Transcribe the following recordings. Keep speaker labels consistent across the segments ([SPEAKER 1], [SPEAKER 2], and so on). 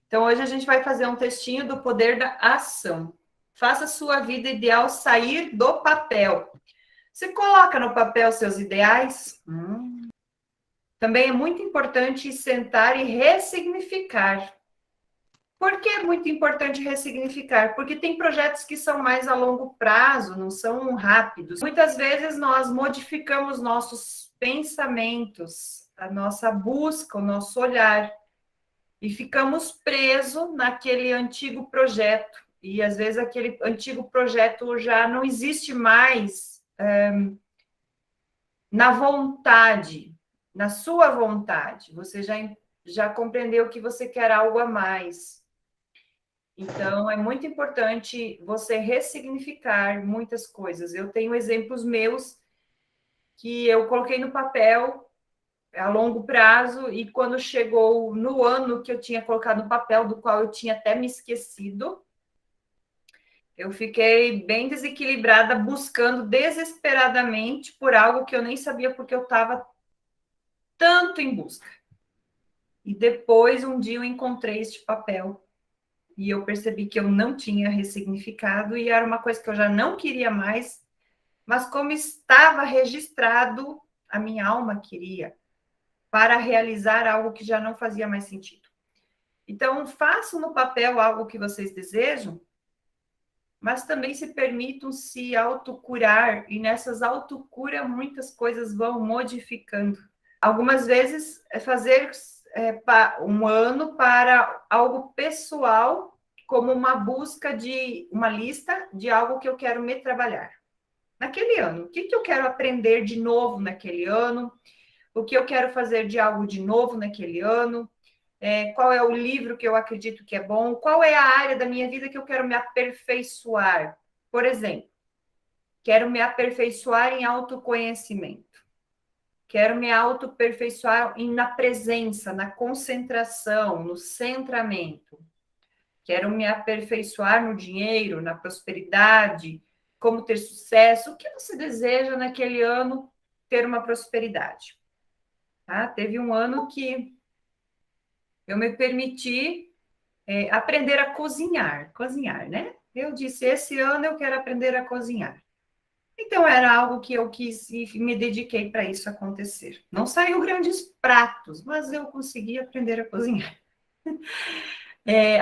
[SPEAKER 1] Então, hoje a gente vai fazer um textinho do poder da ação. Faça sua vida ideal sair do papel. Você coloca no papel seus ideais? Também é muito importante sentar e ressignificar. Por que é muito importante ressignificar? Porque tem projetos que são mais a longo prazo, não são rápidos. Muitas vezes nós modificamos nossos pensamentos, a nossa busca, o nosso olhar, e ficamos presos naquele antigo projeto. E às vezes aquele antigo projeto já não existe mais na vontade, na sua vontade. Você já compreendeu que você quer algo a mais. Então, é muito importante você ressignificar muitas coisas. Eu tenho exemplos meus que eu coloquei no papel a longo prazo e quando chegou no ano que eu tinha colocado no papel, do qual eu tinha até me esquecido, eu fiquei bem desequilibrada, buscando desesperadamente por algo que eu nem sabia porque eu estava tanto em busca. E depois, um dia, eu encontrei este papel e eu percebi que eu não tinha ressignificado e era uma coisa que eu já não queria mais, mas como estava registrado, a minha alma queria, para realizar algo que já não fazia mais sentido. Então, façam no papel algo que vocês desejam, mas também se permitam se autocurar, e nessas autocuras muitas coisas vão modificando. Algumas vezes é fazer um ano para algo pessoal, como uma busca de uma lista de algo que eu quero me trabalhar. Naquele ano, o que eu quero aprender de novo naquele ano? O que eu quero fazer de algo de novo naquele ano? Qual é o livro que eu acredito que é bom? Qual é a área da minha vida que eu quero me aperfeiçoar? Por exemplo, quero me aperfeiçoar em autoconhecimento. Quero me autoaperfeiçoar na presença, na concentração, no centramento. Quero me aperfeiçoar no dinheiro, na prosperidade, como ter sucesso. O que você deseja naquele ano ter uma prosperidade? Tá? Teve um ano que eu me permiti aprender a cozinhar, né? Eu disse, esse ano eu quero aprender a cozinhar. Então, era algo que eu quis e me dediquei para isso acontecer. Não saiu grandes pratos, mas eu consegui aprender a cozinhar.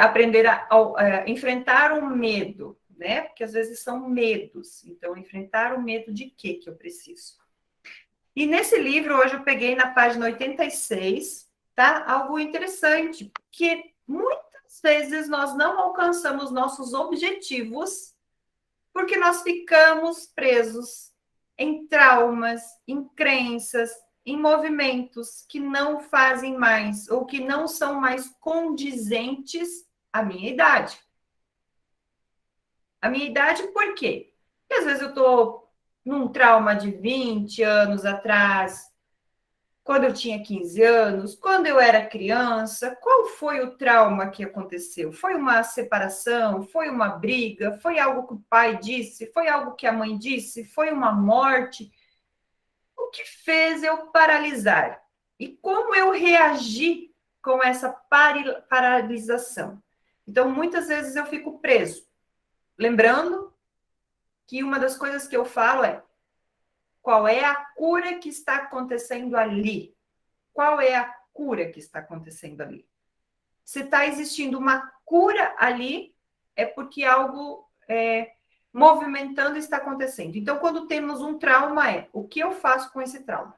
[SPEAKER 1] Aprender a enfrentar um medo, né? Porque às vezes são medos. Então, enfrentar o medo de quê que eu preciso? E nesse livro, hoje eu peguei na página 86, tá? Algo interessante, que muitas vezes nós não alcançamos nossos objetivos porque nós ficamos presos em traumas, em crenças, em movimentos que não fazem mais ou que não são mais condizentes à minha idade. A minha idade, por quê? Porque às vezes eu estou num trauma de 20 anos atrás, quando eu tinha 15 anos, quando eu era criança, qual foi o trauma que aconteceu? Foi uma separação? Foi uma briga? Foi algo que o pai disse? Foi algo que a mãe disse? Foi uma morte? O que fez eu paralisar? E como eu reagi com essa paralisação? Então, muitas vezes eu fico preso. Lembrando que uma das coisas que eu falo é qual é a cura que está acontecendo ali? Qual é a cura que está acontecendo ali? Se está existindo uma cura ali, é porque algo movimentando está acontecendo. Então, quando temos um trauma, o que eu faço com esse trauma?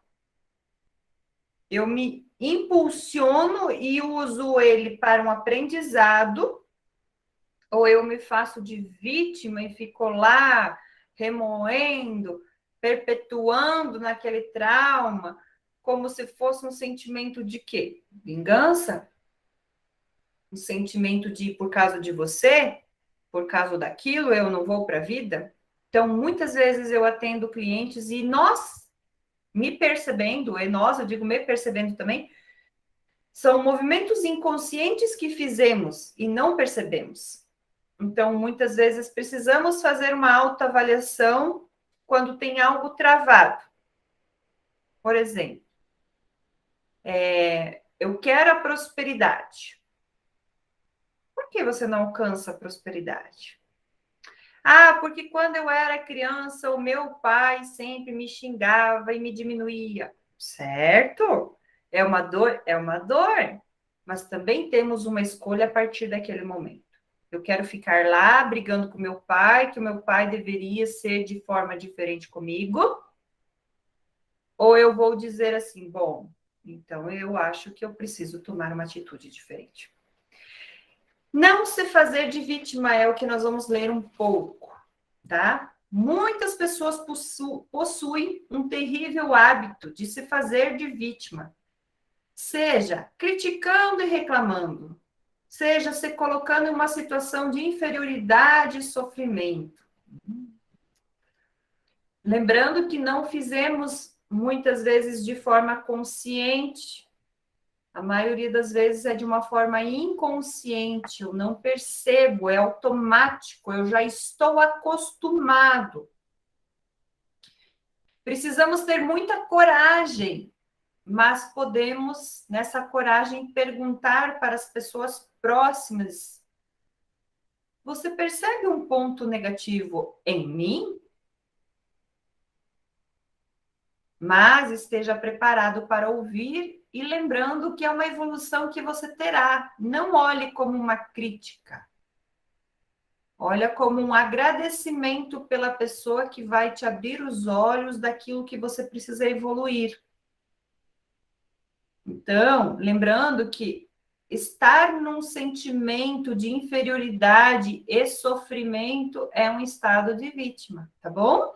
[SPEAKER 1] Eu me impulsiono e uso ele para um aprendizado, ou eu me faço de vítima e fico lá remoendo, perpetuando naquele trauma, como se fosse um sentimento de quê? Vingança? Um sentimento de por causa de você, por causa daquilo, eu não vou para a vida? Então, muitas vezes eu atendo clientes e nós, me percebendo, e nós, eu digo me percebendo também, são movimentos inconscientes que fizemos e não percebemos. Então, muitas vezes precisamos fazer uma autoavaliação quando tem algo travado. Por exemplo, eu quero a prosperidade. Por que você não alcança a prosperidade? Ah, porque quando eu era criança, o meu pai sempre me xingava e me diminuía. Certo? É uma dor, mas também temos uma escolha a partir daquele momento. Eu quero ficar lá brigando com meu pai, que o meu pai deveria ser de forma diferente comigo, ou eu vou dizer assim, bom, então eu acho que eu preciso tomar uma atitude diferente. Não se fazer de vítima é o que nós vamos ler um pouco, tá? Muitas pessoas possuem um terrível hábito de se fazer de vítima, seja criticando e reclamando, seja se colocando em uma situação de inferioridade e sofrimento. Lembrando que não fizemos muitas vezes de forma consciente, a maioria das vezes é de uma forma inconsciente, eu não percebo, é automático, eu já estou acostumado. Precisamos ter muita coragem, mas podemos, nessa coragem, perguntar para as pessoas próximas: você percebe um ponto negativo em mim? Mas esteja preparado para ouvir e lembrando que é uma evolução que você terá. Não olhe como uma crítica. Olha como um agradecimento pela pessoa que vai te abrir os olhos daquilo que você precisa evoluir. Então, lembrando que estar num sentimento de inferioridade e sofrimento é um estado de vítima, tá bom?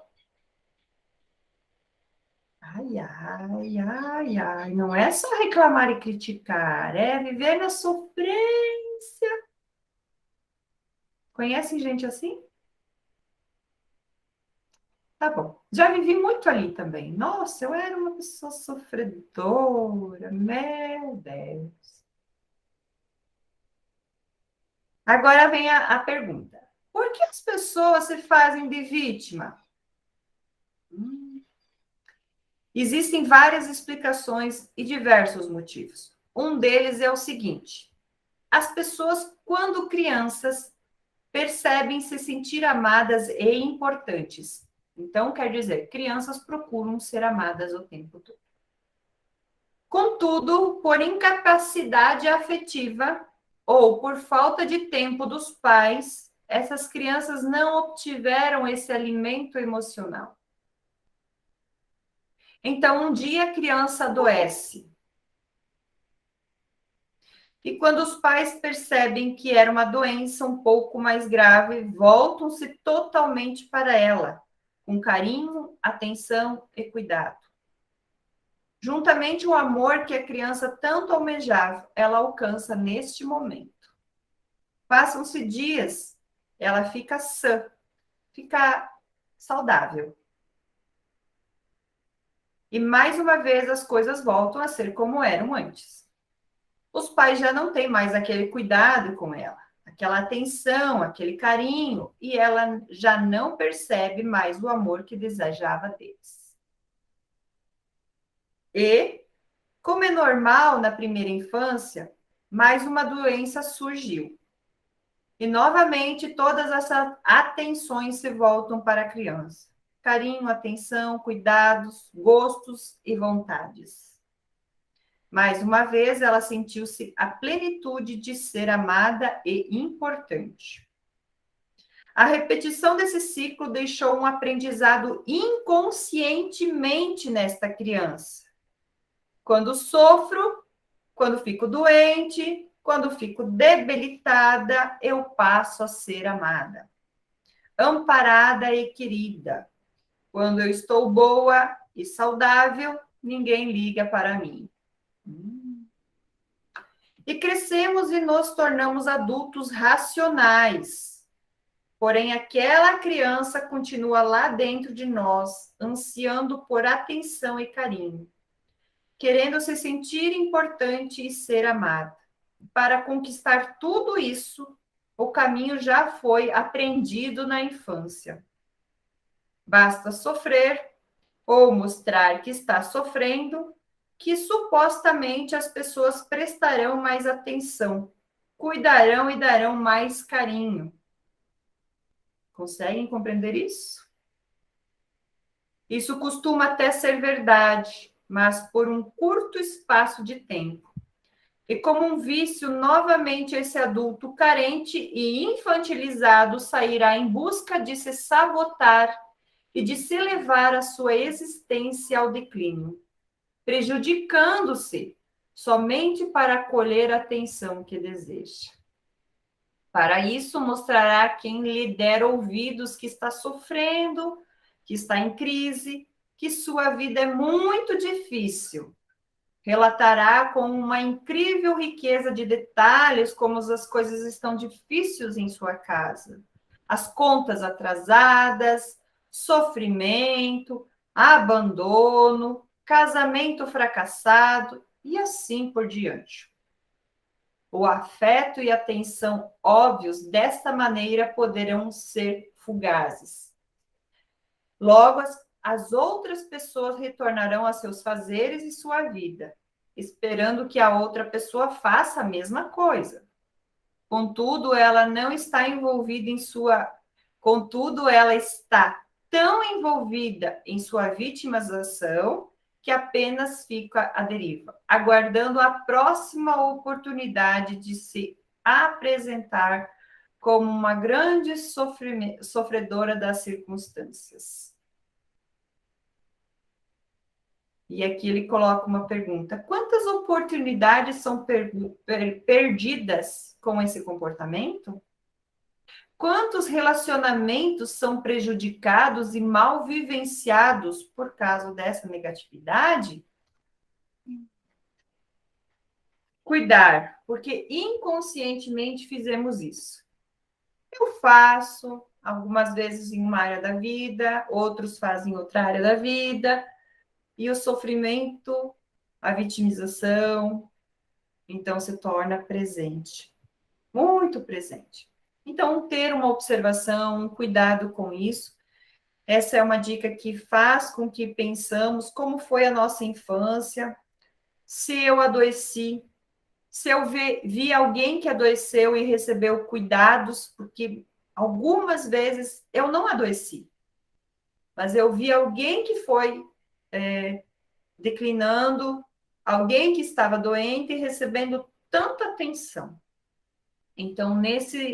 [SPEAKER 1] Ai, ai, ai, ai, não é só reclamar e criticar, é viver na sofrência. Conhecem gente assim? Tá bom. Já vivi muito ali também. Nossa, eu era uma pessoa sofredora, meu Deus. Agora vem a pergunta: por que as pessoas se fazem de vítima? Existem várias explicações e diversos motivos. Um deles é o seguinte: as pessoas, quando crianças, percebem se sentir amadas e importantes. Então, quer dizer, crianças procuram ser amadas o tempo todo. Contudo, por incapacidade afetiva ou por falta de tempo dos pais, essas crianças não obtiveram esse alimento emocional. Então, um dia a criança adoece. E quando os pais percebem que era uma doença um pouco mais grave, voltam-se totalmente para ela, com carinho, atenção e cuidado. Juntamente o amor que a criança tanto almejava, ela alcança neste momento. Passam-se dias, ela fica sã, fica saudável. E mais uma vez as coisas voltam a ser como eram antes. Os pais já não têm mais aquele cuidado com ela, aquela atenção, aquele carinho, e ela já não percebe mais o amor que desejava deles. E, como é normal na primeira infância, mais uma doença surgiu. E novamente todas essas atenções se voltam para a criança. Carinho, atenção, cuidados, gostos e vontades. Mais uma vez, ela sentiu-se a plenitude de ser amada e importante. A repetição desse ciclo deixou um aprendizado inconscientemente nesta criança. Quando sofro, quando fico doente, quando fico debilitada, eu passo a ser amada, amparada e querida. Quando eu estou boa e saudável, ninguém liga para mim. E crescemos e nos tornamos adultos racionais. Porém, aquela criança continua lá dentro de nós, ansiando por atenção e carinho, querendo se sentir importante e ser amada. Para conquistar tudo isso, o caminho já foi aprendido na infância. Basta sofrer ou mostrar que está sofrendo, que supostamente as pessoas prestarão mais atenção, cuidarão e darão mais carinho. Conseguem compreender isso? Isso costuma até ser verdade, mas por um curto espaço de tempo. E como um vício, novamente esse adulto carente e infantilizado sairá em busca de se sabotar e de se levar a sua existência ao declínio, prejudicando-se somente para colher a atenção que deseja. Para isso, mostrará a quem lhe der ouvidos que está sofrendo, que está em crise, que sua vida é muito difícil. Relatará com uma incrível riqueza de detalhes como as coisas estão difíceis em sua casa. As contas atrasadas, sofrimento, abandono, casamento fracassado e assim por diante. O afeto e a atenção óbvios desta maneira poderão ser fugazes. Logo, as outras pessoas retornarão a seus fazeres e sua vida, esperando que a outra pessoa faça a mesma coisa. Contudo, ela não está envolvida em sua... Contudo, ela está tão envolvida em sua vitimização que apenas fica à deriva, aguardando a próxima oportunidade de se apresentar como uma grande sofredora das circunstâncias. E aqui ele coloca uma pergunta: quantas oportunidades são perdidas com esse comportamento? Quantos relacionamentos são prejudicados e mal vivenciados por causa dessa negatividade? Cuidar, porque inconscientemente fizemos isso. Eu faço, algumas vezes em uma área da vida, outros fazem em outra área da vida, e o sofrimento, a vitimização, então se torna presente, muito presente. Então, ter uma observação, um cuidado com isso. Essa é uma dica que faz com que pensamos como foi a nossa infância, se eu adoeci, se eu vi alguém que adoeceu e recebeu cuidados, porque algumas vezes eu não adoeci, mas eu vi alguém que foi declinando, alguém que estava doente e recebendo tanta atenção. Então,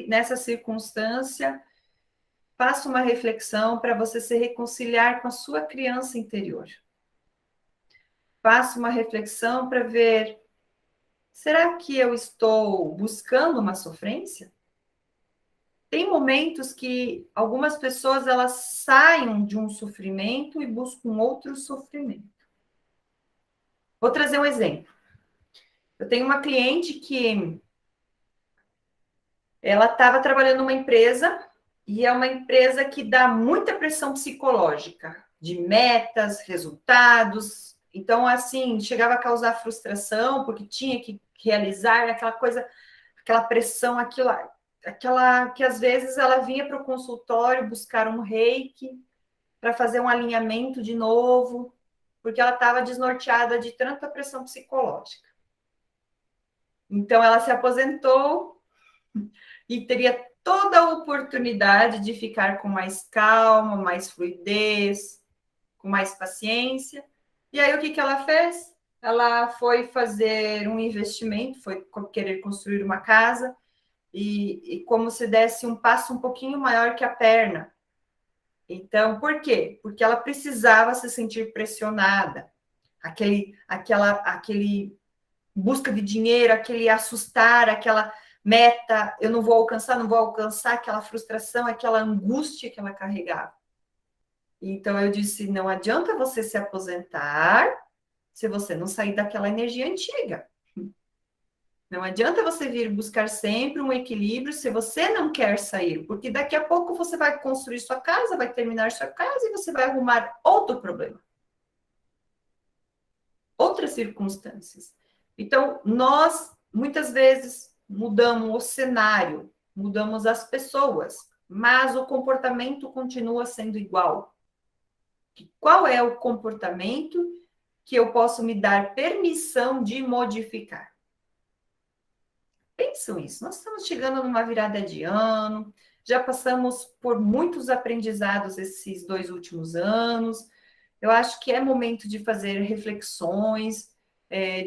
[SPEAKER 1] nessa circunstância, faça uma reflexão para você se reconciliar com a sua criança interior. Faça uma reflexão para ver, será que eu estou buscando uma sofrência? Tem momentos que algumas pessoas elas saem de um sofrimento e buscam outro sofrimento. Vou trazer um exemplo. Eu tenho uma cliente que ela estava trabalhando numa empresa e é uma empresa que dá muita pressão psicológica, de metas, resultados. Então, assim, chegava a causar frustração, porque tinha que realizar aquela coisa, aquela pressão, aquela que às vezes ela vinha para o consultório buscar um reiki para fazer um alinhamento de novo, porque ela estava desnorteada de tanta pressão psicológica. Então, ela se aposentou e teria toda a oportunidade de ficar com mais calma, mais fluidez, com mais paciência. E aí, o que ela fez? Ela foi fazer um investimento, foi querer construir uma casa, e como se desse um passo um pouquinho maior que a perna. Então, por quê? Porque ela precisava se sentir pressionada. Aquele busca de dinheiro, aquele assustar, aquela meta, eu não vou alcançar, aquela frustração, aquela angústia que ela carregava. Então, eu disse, não adianta você se aposentar se você não sair daquela energia antiga. Não adianta você vir buscar sempre um equilíbrio se você não quer sair, porque daqui a pouco você vai construir sua casa, vai terminar sua casa e você vai arrumar outro problema. Outras circunstâncias. Então, nós, muitas vezes, mudamos o cenário, mudamos as pessoas, mas o comportamento continua sendo igual. Qual é o comportamento que eu posso me dar permissão de modificar? Pensam isso, nós estamos chegando numa virada de ano, já passamos por muitos aprendizados esses 2 últimos anos. Eu acho que é momento de fazer reflexões,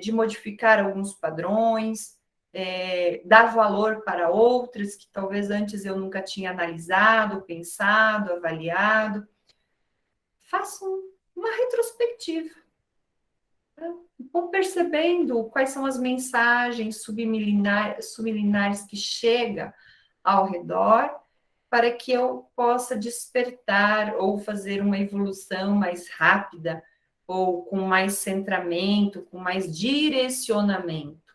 [SPEAKER 1] de modificar alguns padrões, dar valor para outras que talvez antes eu nunca tinha analisado, pensado, avaliado. Faça uma retrospectiva. Vou percebendo quais são as mensagens subliminares que chegam ao redor, para que eu possa despertar ou fazer uma evolução mais rápida, ou com mais centramento, com mais direcionamento.